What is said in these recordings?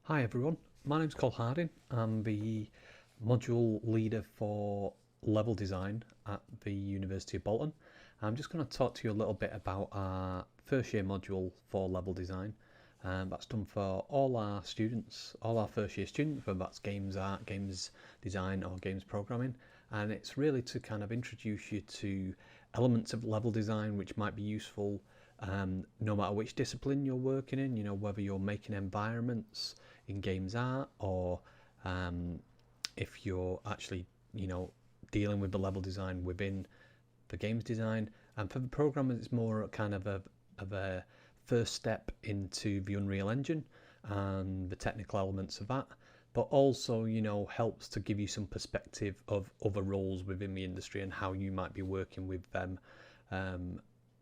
Hi everyone, my name's Cole Harding. I'm the module leader for level design at the University of Bolton. I'm just going to talk to you a little bit about our first year module for level design. That's done for all our students, all our first year students, whether that's games art, games design or games programming. And it's really to kind of introduce you to elements of level design which might be useful no matter which discipline you're working in, whether you're making environments in games art or if you're actually, dealing with the level design within the games design. And for the programmers, it's more kind of a first step into the Unreal Engine and the technical elements of that, but also, helps to give you some perspective of other roles within the industry and how you might be working with them,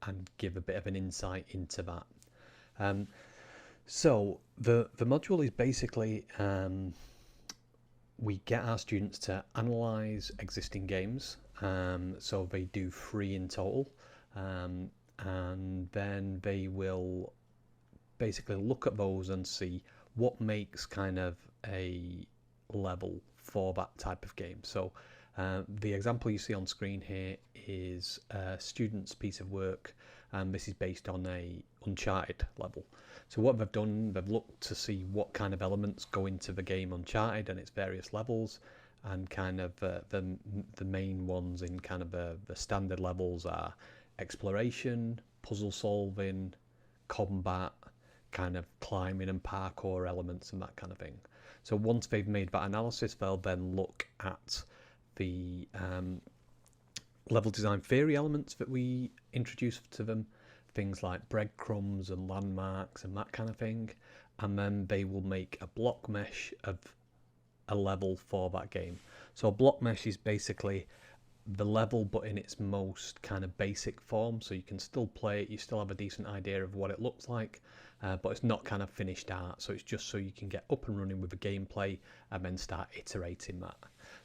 and give a bit of an insight into that. So the module is basically we get our students to analyze existing games. So they do 3 in total, and then they will basically look at those and see what makes kind of a level for that type of game. So the example you see on screen here is a student's piece of work, and this is based on a Uncharted level. So what they've done, they've looked to see what kind of elements go into the game Uncharted and its various levels, and kind of the main ones in kind of the standard levels are exploration, puzzle solving, combat, kind of climbing and parkour elements and that kind of thing. So once they've made that analysis, they'll then look at the level design theory elements that we introduce to them, things like breadcrumbs and landmarks and that kind of thing, and then they will make a block mesh of a level for that game. So a block mesh is basically the level but in its most kind of basic form, so you can still play it, you still have a decent idea of what it looks like, but it's not kind of finished art, so it's just so you can get up and running with the gameplay and then start iterating that.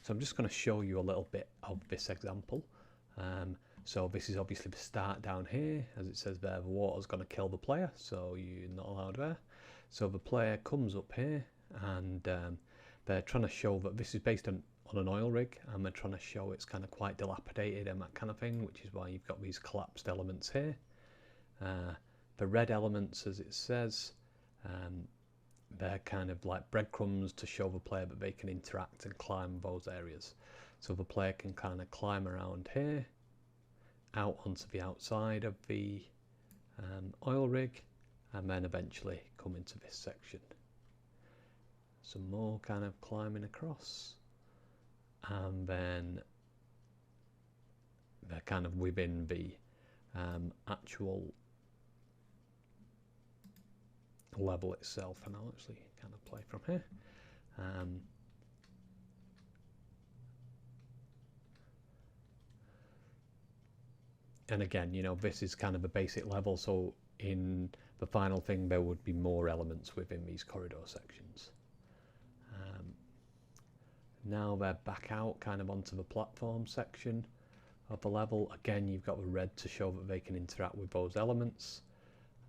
So I'm just going to show you a little bit of this example. So this is obviously the start down here, as it says there, the water's going to kill the player, so you're not allowed there. So the player comes up here, and they're trying to show that this is based on an oil rig, and they're trying to show it's kind of quite dilapidated and that kind of thing, which is why you've got these collapsed elements here. The red elements, as it says, they're kind of like breadcrumbs to show the player that they can interact and climb those areas. So the player can kind of climb around here, out onto the outside of the oil rig, and then eventually come into this section. Some more kind of climbing across, and then they're kind of within the actual level itself, and I'll actually kind of play from here. And again, this is kind of a basic level, so in the final thing there would be more elements within these corridor sections. Now they're back out kind of onto the platform section of the level. Again, you've got the red to show that they can interact with those elements,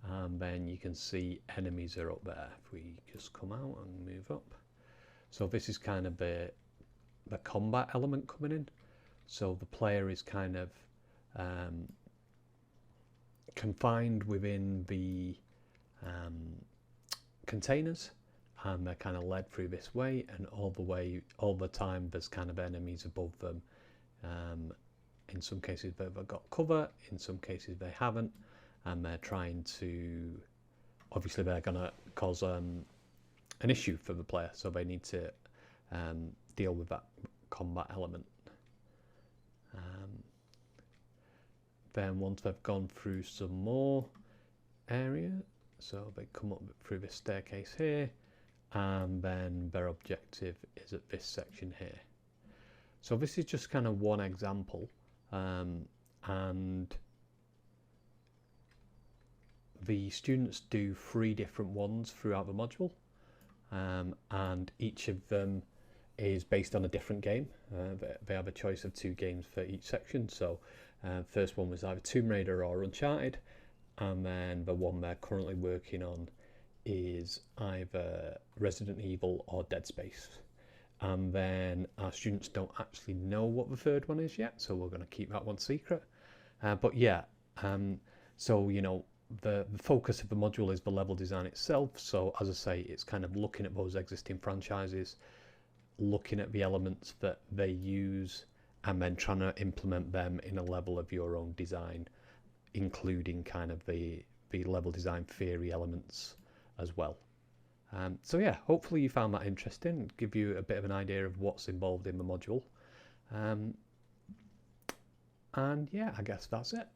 and then you can see enemies are up there. If we just come out and move up, so this is kind of the combat element coming in. So the player is kind of confined within the containers, and they're kind of led through this way, and all the time there's kind of enemies above them. In some cases they've got cover, in some cases they haven't, and they're trying to, obviously they're going to cause an issue for the player, so they need to deal with that combat element. Then once they've gone through some more area, so they come up through this staircase here, and then their objective is at this section here. So this is just kind of one example, and the students do 3 different ones throughout the module, and each of them is based on a different game. They have a choice of 2 games for each section. So first one was either Tomb Raider or Uncharted, and then the one they're currently working on is either Resident Evil or Dead Space. And then our students don't actually know what the third one is yet, so we're going to keep that one secret. But yeah, so you know, the focus of the module is the level design itself. So as I say, it's kind of looking at those existing franchises, looking at the elements that they use, and then trying to implement them in a level of your own design, including kind of the level design theory elements as well. So yeah, hopefully you found that interesting, give you a bit of an idea of what's involved in the module. And yeah, I guess that's it.